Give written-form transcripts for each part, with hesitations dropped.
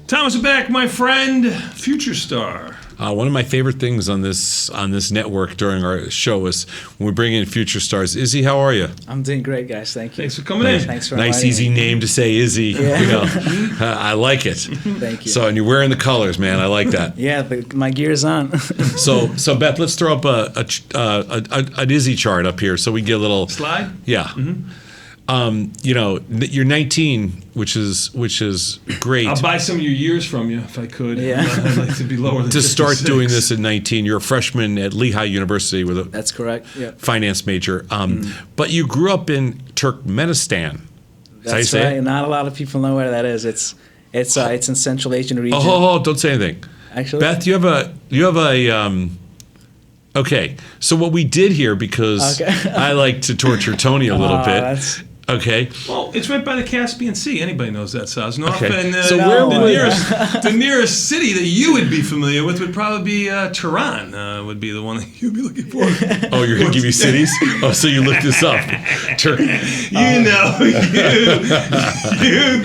Thomas, back, my friend. Future Star. One of my favorite things on this network during our show is when we bring in future stars. Izzy, how are you? I'm doing great, guys. Thank you. Thanks for coming in. Thanks for nice, easy me. name to say, Izzy. Yeah. You know, I like it. Thank you. So, and you're wearing the colors, man. I like that. Yeah, my gear's on. So Beth, let's throw up an Izzy chart up here so we can get a little slide. Yeah. You know, you're 19, which is great. I'll buy some of your years from you if I could. Yeah. I'd like to be lower than to start 56. doing this at 19. You're a freshman at Lehigh University with a That's correct. Yeah. finance major. But you grew up in Turkmenistan. That's right. Not a lot of people know where that is. It's in Central Asian region. Oh, don't say anything. Actually, Beth, you have a. Okay, so what we did here, because I like to torture Tony a little bit. Okay. Well, it's right by the Caspian Sea. Anybody knows that, Sosnoff. Okay. And So the nearest city that you would be familiar with would probably be Tehran. Would be the one that you'd be looking for. Oh, you're gonna give me cities? Oh, so you looked this up? You know, you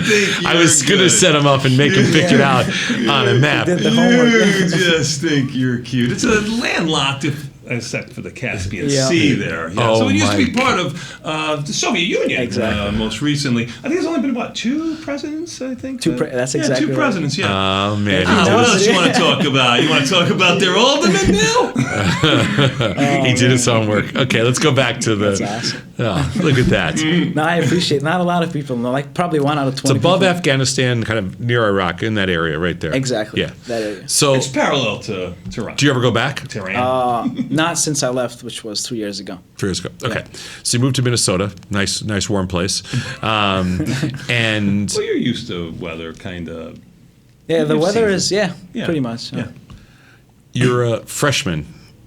think I was gonna set him up and make him pick it out on a map. Did the homework. You just think you're cute. It's a landlocked, except for the Caspian Sea there. Yeah. Oh, so it used to be my part of the Soviet Union. Exactly. Most recently, I think there's only been two presidents. I think that's exactly two right. presidents. Yeah. Oh man, What else you want to talk about? You want to talk about their alderman now? he did his homework. Okay, let's go back to the. That's awesome. Oh, look at that. No, I appreciate. Not a lot of people know. Like probably 1 out of 20. It's above people. Afghanistan, kind of near Iraq, in that area, right there. Exactly. Yeah. That area. So, It's parallel to Tehran. do you ever go back? Tehran. Not since I left, which was 3 years ago. 3 years ago. Okay. So you moved to Minnesota. Nice warm place. And Well, you're used to weather, kind of. Yeah, the You've weather seen is Yeah. pretty much. Yeah. you're a freshman.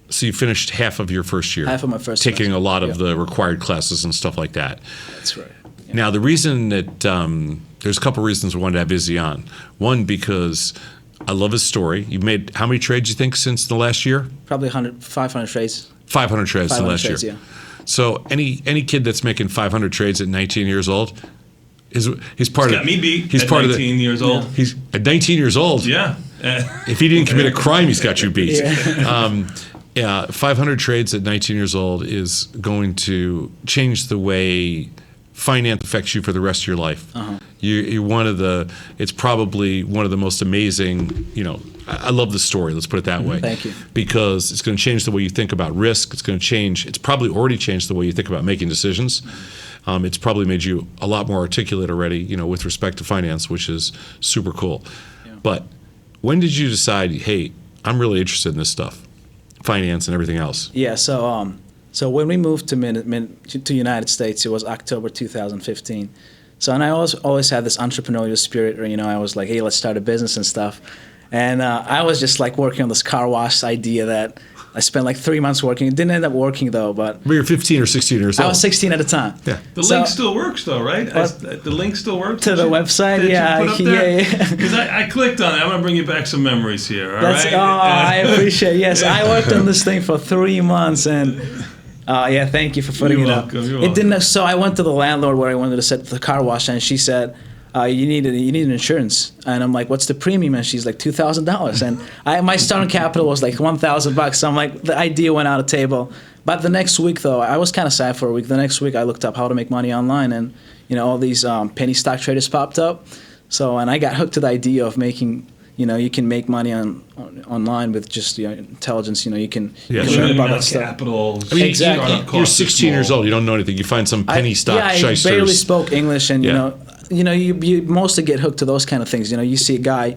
So you finished half of your first year. Half of my first taking semester. a lot of the required classes and stuff like that. That's right. Yeah. Now, the reason that there's a couple reasons we wanted to have Izzy on. One, because I love his story. You've made how many trades, you think, since the last year? Probably 500 trades. 500 trades in the 500 last trades, year. yeah. So any kid that's making 500 trades at 19 years old, he's part of. Got me beat. He's at part 19 of the. years old. He's at 19 years old. Yeah. If he didn't commit a crime, he's got you beat. Yeah. 500 trades at 19 years old is going to change the way finance affects you for the rest of your life. You're one of the. It's probably one of the most amazing. I love the story. Let's put it that way. Thank you. Because it's going to change the way you think about risk. It's going to change. It's probably already changed the way you think about making decisions. It's probably made you a lot more articulate already. With respect to finance, which is super cool. Yeah. But when did you decide? Hey, I'm really interested in this stuff, finance and everything else. Yeah. So when we moved to United States, it was October 2015. So and I always had this entrepreneurial spirit, where I was like, hey, let's start a business and stuff. And I was just like working on this car wash idea that I spent like 3 months working. It didn't end up working though, but You're 15 or 16 years old. I was 16 at the time. Yeah. The link still works though, right? The link still works? To the website, Did yeah. you put up there? Yeah. Because I clicked on it. I'm going to bring you back some memories here, all That's, right? Oh, I appreciate it. Yes, I worked on this thing for 3 months and yeah, thank you for putting You're it welcome, up. you're It welcome. didn't. So I went to the landlord where I wanted to set the car wash, and she said, "You need an insurance." And I'm like, "What's the premium?" And she's like, $2,000. And my starting capital was like $1,000. So I'm like, the idea went out of the table. But the next week, though, I was kind of sad for a week. The next week, I looked up how to make money online, and all these penny stock traders popped up. So and I got hooked to the idea of making. You can make money online with just intelligence. You can learn about that stuff. Capital. I mean, Exactly. you're 16 years old. You don't know anything. You find some penny stock I shysters. barely spoke English, and Yeah. you mostly get hooked to those kind of things. You see a guy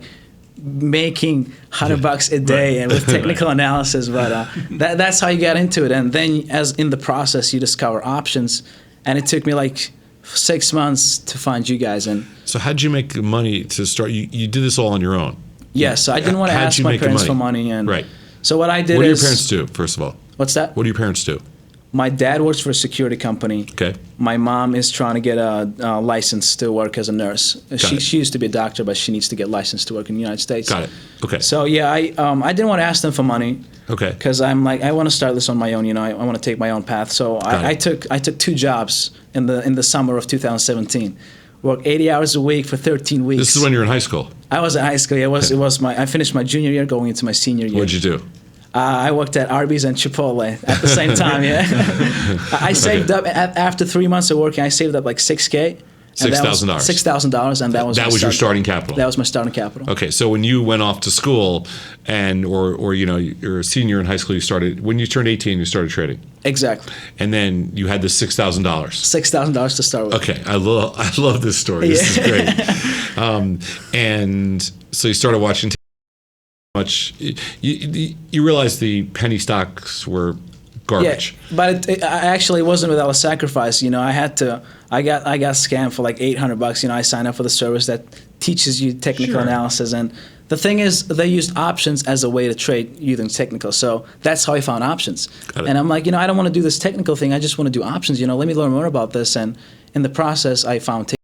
making $100 a day and with technical analysis, but that's how you got into it. And then, as in the process, you discover options, and it took me like 6 months to find you guys. And So how'd you make money to start? You did this all on your own. yeah, so I didn't want to How'd ask you my make the parents money? for money, and Right. so what I did What do your is parents do, first of all? What's that? What do your parents do? My dad works for a security company. Okay. My mom is trying to get a license to work as a nurse. She used to be a doctor, but she needs to get licensed to work in the United States. Got it. Okay. So yeah, I didn't want to ask them for money. Okay. Because I'm like, I want to start this on my own. I want to take my own path. So I took 2 jobs in the summer of 2017, work 80 hours a week for 13 weeks. This is when you're in high school. I was in high school. Yeah, I finished my junior year going into my senior year. What'd you do? I worked at Arby's and Chipotle at the same time, yeah. I saved up, after 3 months of working, I saved up like $6,000. $6,000. $6,000, and that was your starting capital. That was my starting capital. Okay, so when you went off to school, or you're a senior in high school, when you turned 18, you started trading. Exactly. And then you had the $6,000. $6,000 to start with. Okay, I love this story. This is great. And so you started watching. Much you realized the penny stocks were garbage. Yeah, but it actually wasn't without a sacrifice. I got scammed for like $800. I signed up for the service that teaches you technical analysis, and the thing is, they used options as a way to trade using technical. So that's how I found options. And I'm like, I don't want to do this technical thing. I just want to do options. Let me learn more about this. And in the process, I found.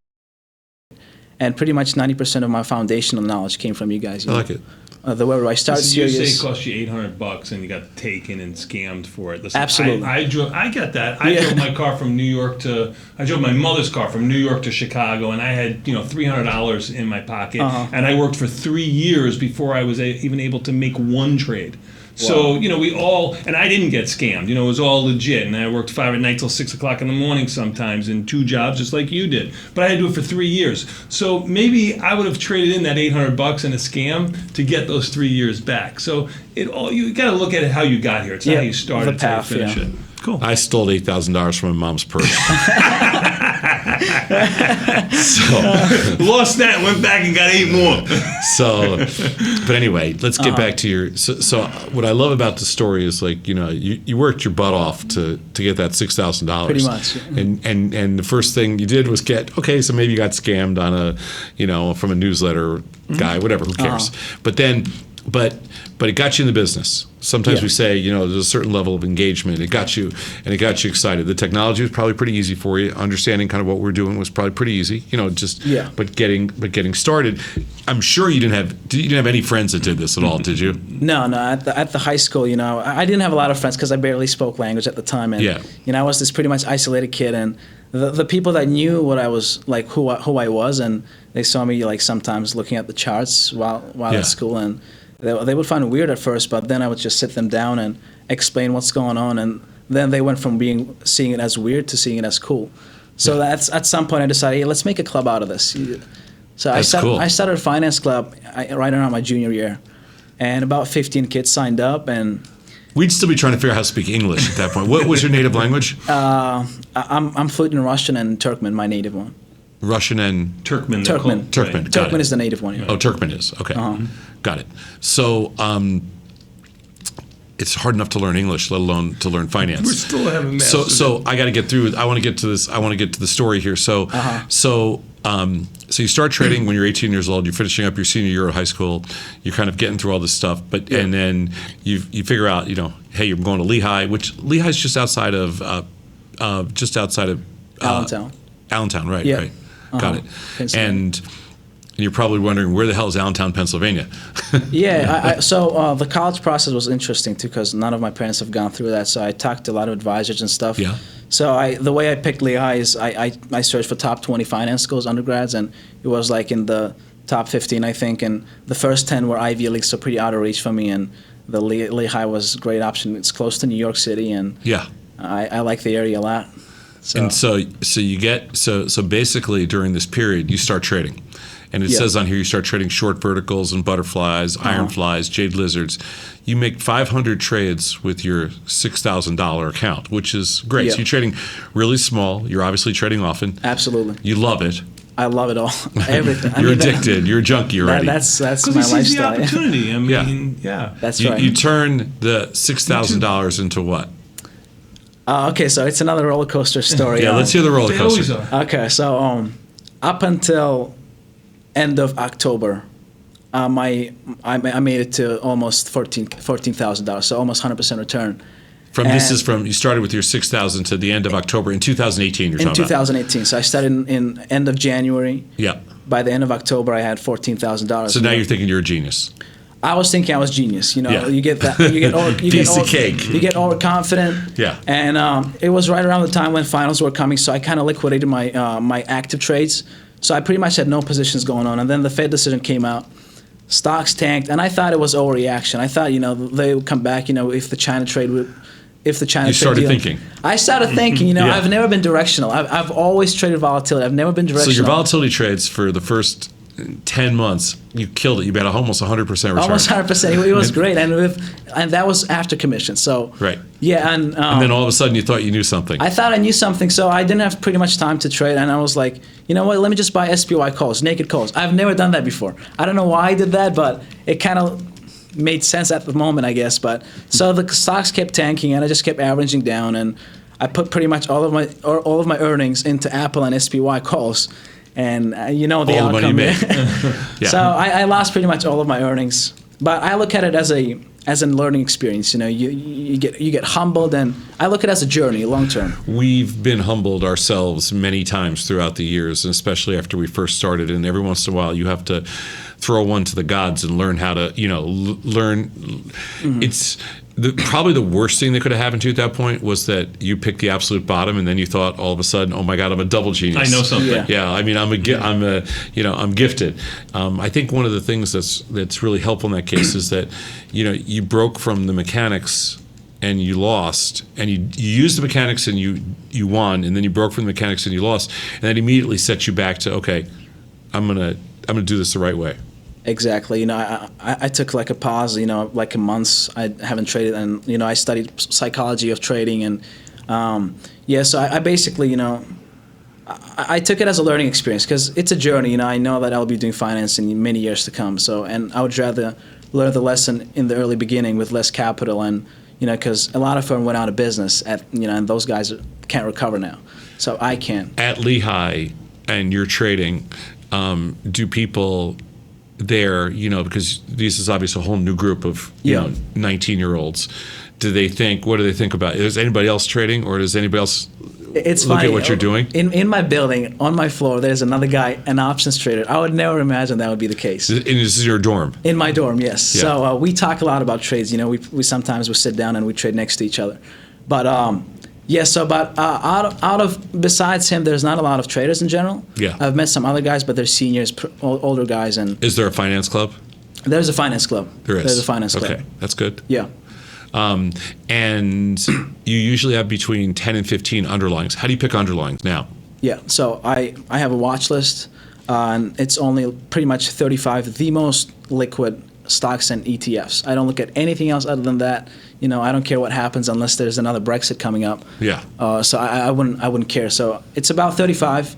And pretty much 90% of my foundational knowledge came from you guys. I like it. The way I started serious. You say it cost you $800 and you got taken and scammed for it. Listen, Absolutely. I get that. I drove my car from New York I drove my mother's car from New York to Chicago, and I had $300 in my pocket, and I worked for 3 years before I was even able to make one trade. So, we all, and I didn't get scammed, it was all legit. And I worked 5 at night till 6 o'clock in the morning sometimes in 2 jobs, just like you did. But I had to do it for 3 years. So maybe I would have traded in that $800 in a scam to get those 3 years back. So you got to look at it how you got here. It's not how you started, the path, how you finish it. Cool. I stole $8,000 from my mom's purse. Lost that, went back and got 8 more. But anyway, let's get back to your. So what I love about the story is you worked your butt off to get that $6,000. Pretty much. And the first thing you did was so maybe you got scammed on from a newsletter guy, whatever. Who cares? But it got you in the business. Sometimes we say, there's a certain level of engagement. It got you excited. The technology was probably pretty easy for you. Understanding kind of what we're doing was probably pretty easy. But getting started. I'm sure you didn't have any friends that did this at all, did you? No. At the high school, I didn't have a lot of friends because I barely spoke language at the time, and I was this pretty much isolated kid, and the people that knew what I was like, who I was, and they saw me like sometimes looking at the charts while at school, and they would find it weird at first, but then I would just sit them down and explain what's going on, and then they went from seeing it as weird to seeing it as cool. So that's at some point I decided, hey, let's make a club out of this. So I started a finance club right around my junior year, and about 15 kids signed up, and we'd still be trying to figure out how to speak English at that point. What was your native language? I'm fluent in Russian and Turkmen, my native one. Russian and Turkmen. Turkmen. Turkmen is the native one. Yeah. Oh, Turkmen is okay. Got it. So it's hard enough to learn English, let alone to learn finance. We're still having math. So I got to get through. I want to get to this. I want to get to the story here. So you start trading when you're 18 years old. You're finishing up your senior year of high school. You're kind of getting through all this stuff, and then you figure out, hey, you're going to Lehigh, which Lehigh's just outside of Allentown. Allentown, right? Yeah. Right. Got it. And you're probably wondering, where the hell is Allentown, Pennsylvania? So the college process was interesting too, because none of my parents have gone through that. So I talked to a lot of advisors and stuff. Yeah. So the way I picked Lehigh is I searched for top 20 finance schools, undergrads, and it was like in the top 15, I think, and the first 10 were Ivy League, so pretty out of reach for me. And the Lehigh was a great option. It's close to New York City, and I like the area a lot. And so basically during this period you start trading, and it says on here you start trading short verticals and butterflies, ironflies, jade lizards. You make 500 trades with your $6,000 account, which is great. So you're trading really small. You're obviously trading often. Absolutely. You love it. I love it all. Everything. You're addicted. You're a junkie already. That's my lifestyle. Because he sees the opportunity. I mean, That's right. You turn the $6,000 into what? Okay, so it's another roller coaster story. Let's hear the roller coaster. Okay, so up until end of October, I made it to almost $14,000, so almost 100% return. You started with your $6,000 to the end of October in 2018. You're talking about. In 2018, so I started in end of January. Yeah. By the end of October, I had $0,000. So now you're thinking you're a genius. I was thinking I was genius. You get that. You get overconfident. Yeah. And it was right around the time when finals were coming, so I kind of liquidated my active trades. So I pretty much had no positions going on. And then the Fed decision came out. Stocks tanked, and I thought it was overreaction. I thought, they would come back, if the China trade would, if the China You trade started deal. thinking. I started thinking, Yeah. I've never been directional. I've always traded volatility. I've never been directional. So your volatility trades for the first 10 months, you killed it. You made almost 100% return. Almost 100%. It was great, and that was after commission. So Right. yeah, And then all of a sudden you thought you knew something. I thought I knew something, so I didn't have pretty much time to trade, and I was like, you know what? Let me just buy SPY calls, naked calls. I've never done that before. I don't know why I did that, but it kind of made sense at the moment, I guess. But so the stocks kept tanking, and I just kept averaging down, and I put pretty much all of my earnings into Apple and SPY calls. And the all the outcome. money you made. Yeah. So I lost pretty much all of my earnings, but I look at it as a learning experience. You get humbled, and I look at it as a journey, long term. We've been humbled ourselves many times throughout the years, and especially after we first started. And every once in a while, you have to throw one to the gods and learn how to, learn. Mm-hmm. It's probably the worst thing that could have happened to you at that point was that you picked the absolute bottom, and then you thought all of a sudden, oh my God, I'm a double genius. I know something. Yeah. I mean, I'm gifted. I think one of the things that's really helpful in that case is that, you broke from the mechanics and you lost, and you used the mechanics and you won, and then you broke from the mechanics and you lost, and that immediately sets you back to, okay, I'm gonna do this the right way. Exactly. I took like a pause, like a month. I haven't traded, and, I studied psychology of trading. And, so I basically, I took it as a learning experience because it's a journey. I know that I'll be doing finance in many years to come. So, and I would rather learn the lesson in the early beginning with less capital. And, because a lot of firms went out of business and those guys can't recover now. So I can. At Lehigh and you're trading, do people there, because this is obviously a whole new group of 19-year-olds. What do they think about it? Is anybody else trading, or does anybody else look funny. At what you're doing? In my building, on my floor, there's another guy, an options trader. I would never imagine that would be the case. And this is your dorm? In my dorm, yes. Yeah. So we talk a lot about trades. We sometimes we sit down and we trade next to each other. But out of besides him, there's not a lot of traders in general. Yeah. I've met some other guys, but they're seniors, older guys. And is there a finance club? There's a finance club. There is. There's a finance club. Okay, that's good. Yeah. And you usually have between 10 and 15 underlyings. How do you pick underlyings now? Yeah, so I have a watch list, and it's only pretty much 35, the most liquid stocks and ETFs. I don't look at anything else other than that. I don't care what happens unless there's another Brexit coming up. Yeah. So I wouldn't care. So it's about 35,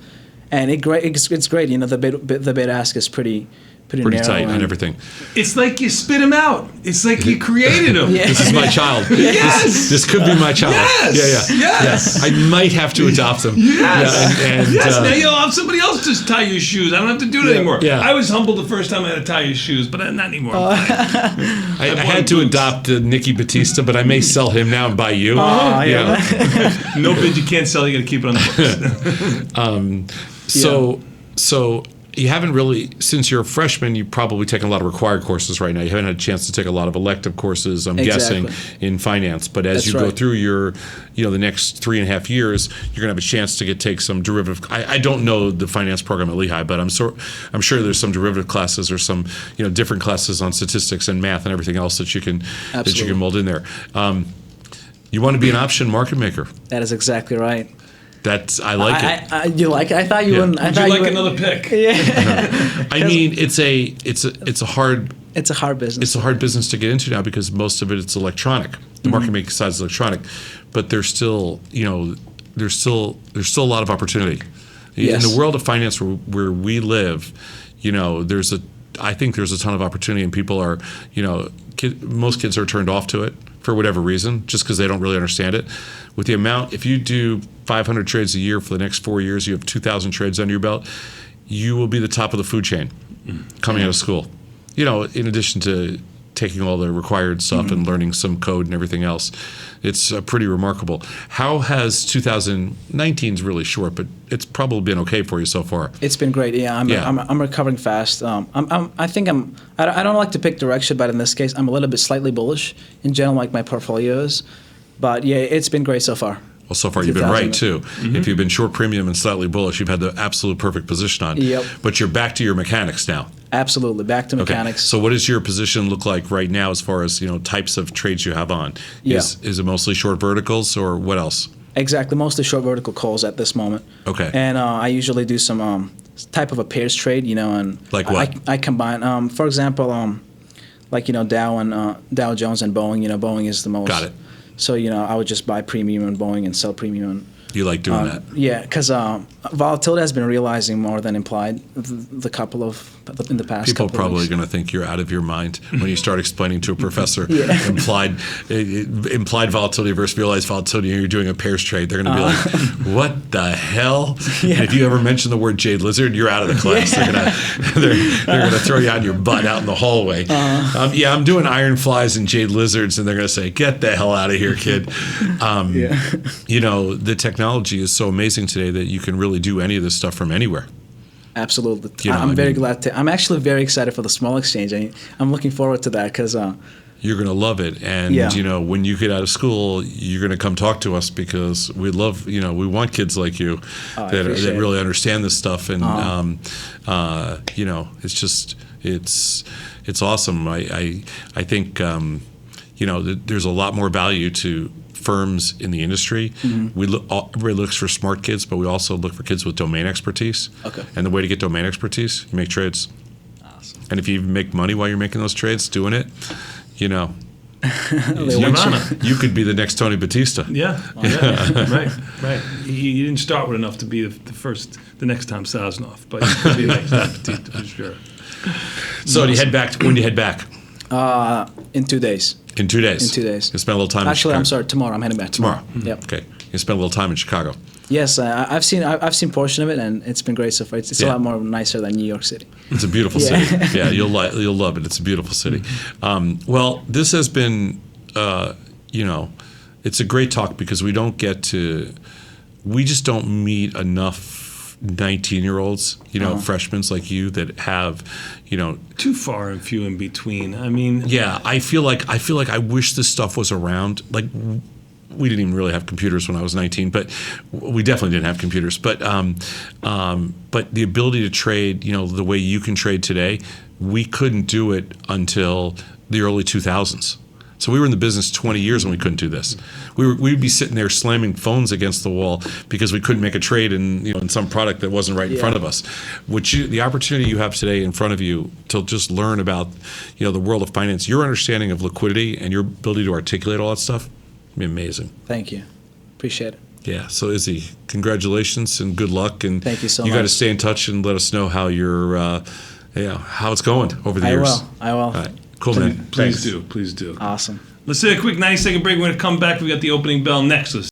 and it's great. The bid ask is pretty narrow tight on everything. It's like you spit him out. It's like you created him. Yeah. This is my child. Yes. This could be my child. Yes. Yeah. Yes. I might have to adopt him. Yes. Yeah, and, yes. Now you'll have somebody else just tie your shoes. I don't have to do it anymore. Yeah. I was humbled the first time I had to tie your shoes, but not anymore. I had to adopt Nicky Batista, but I may sell him now and buy you. Yeah. No bid you can't sell. You got to keep it on the books. So you haven't really, since you're a freshman, you've probably taken a lot of required courses right now. You haven't had a chance to take a lot of elective courses, I'm guessing, in finance. But as you go through your, the next 3.5 years, you're going to have a chance to take some derivative. I don't know the finance program at Lehigh, but I'm sure there's some derivative classes or some, different classes on statistics and math and everything else that you can mold in there. You want to be an option market maker. That is exactly right. I like it. You like it? I thought you wouldn't. Would you like another pick? Yeah. I mean, it's a hard business. It's a hard business to get into now because most of it's electronic. The market making side is electronic, but there's still there's still a lot of opportunity. Yes. In the world of finance where we live, I think there's a ton of opportunity, and people are most kids are turned off to it for whatever reason, just because they don't really understand it. With the amount, if you do 500 trades a year for the next 4 years, you have 2,000 trades under your belt, you will be the top of the food chain coming out of school. In addition to taking all the required stuff and learning some code and everything else. It's pretty remarkable. How has 2019's really short, but it's probably been okay for you so far. It's been great. Yeah, I'm recovering fast. I don't like to pick direction, but in this case, I'm a little bit slightly bullish in general, like my portfolio is. But yeah, it's been great so far. Well, so far you've been right 2000. too. If you've been short premium and slightly bullish, you've had the absolute perfect position on. Yep. But you're back to your mechanics now. Absolutely, back to mechanics. So what does your position look like right now as far as types of trades you have on? Yeah. Is it mostly short verticals or what else? Exactly, mostly short vertical calls at this moment. Okay. And I usually do some type of a pairs trade, and Like what? I combine, for example, like Dow and Dow Jones and Boeing. Boeing is the most. Got it. So I would just buy premium on Boeing and sell premium on. You like doing that? Yeah, because volatility has been realizing more than implied in the past. People are couple of probably weeks. going to think you're out of your mind when you start explaining to a professor Yeah. implied volatility versus realized volatility, and you're doing a pairs trade. They're going to be like, "What the hell?" Yeah. And if you ever mention the word Jade Lizard, you're out of the class. Yeah. They're going to throw you on your butt out in the hallway. I'm doing iron flies and Jade Lizards, and they're going to say, "Get the hell out of here, kid." The technology is so amazing today that you can really do any of this stuff from anywhere. Absolutely. I'm very glad to. I'm actually very excited for the small exchange. I'm looking forward to that because. You're going to love it. And, when you get out of school, you're going to come talk to us because we love, we want kids like you that really understand this stuff. And, it's just, it's awesome. I think, there's a lot more value to firms in the industry. Everybody looks for smart kids, but we also look for kids with domain expertise. Okay. And the way to get domain expertise, you make trades. Awesome. And if you even make money while you're making those trades, doing it, Nirvana. you could be the next Tony Batista. Yeah. Right. You didn't start with enough to be the next Tom Sosnoff, but you could be the next Tom Batista for sure. So when do you head back? In 2 days. In 2 days? In 2 days. You spend a little time in Chicago? Actually, I'm sorry, tomorrow. I'm heading back tomorrow. Yep. Okay. You spend a little time in Chicago. Yes, I've seen portion of it, and it's been great so far. It's a lot more nicer than New York City. It's a beautiful city. Yeah, you'll love it. It's a beautiful city. Well, this has been, it's a great talk because we just don't meet enough 19-year-olds, freshmen like you that have, too far and few in between. I mean, yeah, I feel like I wish this stuff was around. Like, we didn't even really have computers when I was 19, but we definitely didn't have computers. But the ability to trade, the way you can trade today, we couldn't do it until the early 2000s. So we were in the business 20 years and we couldn't do this. We'd be sitting there slamming phones against the wall because we couldn't make a trade in some product that wasn't right in front of us. The opportunity you have today in front of you to just learn about the world of finance, your understanding of liquidity and your ability to articulate all that stuff, would be amazing. Thank you. Appreciate it. Yeah. So Izzy, congratulations and good luck. And thank you so much. You got to stay in touch and let us know how how it's going over the years. I will. All right. Cool, man. Please do. Awesome. Let's take a quick 90-second break. We're going to come back. We got the opening bell next.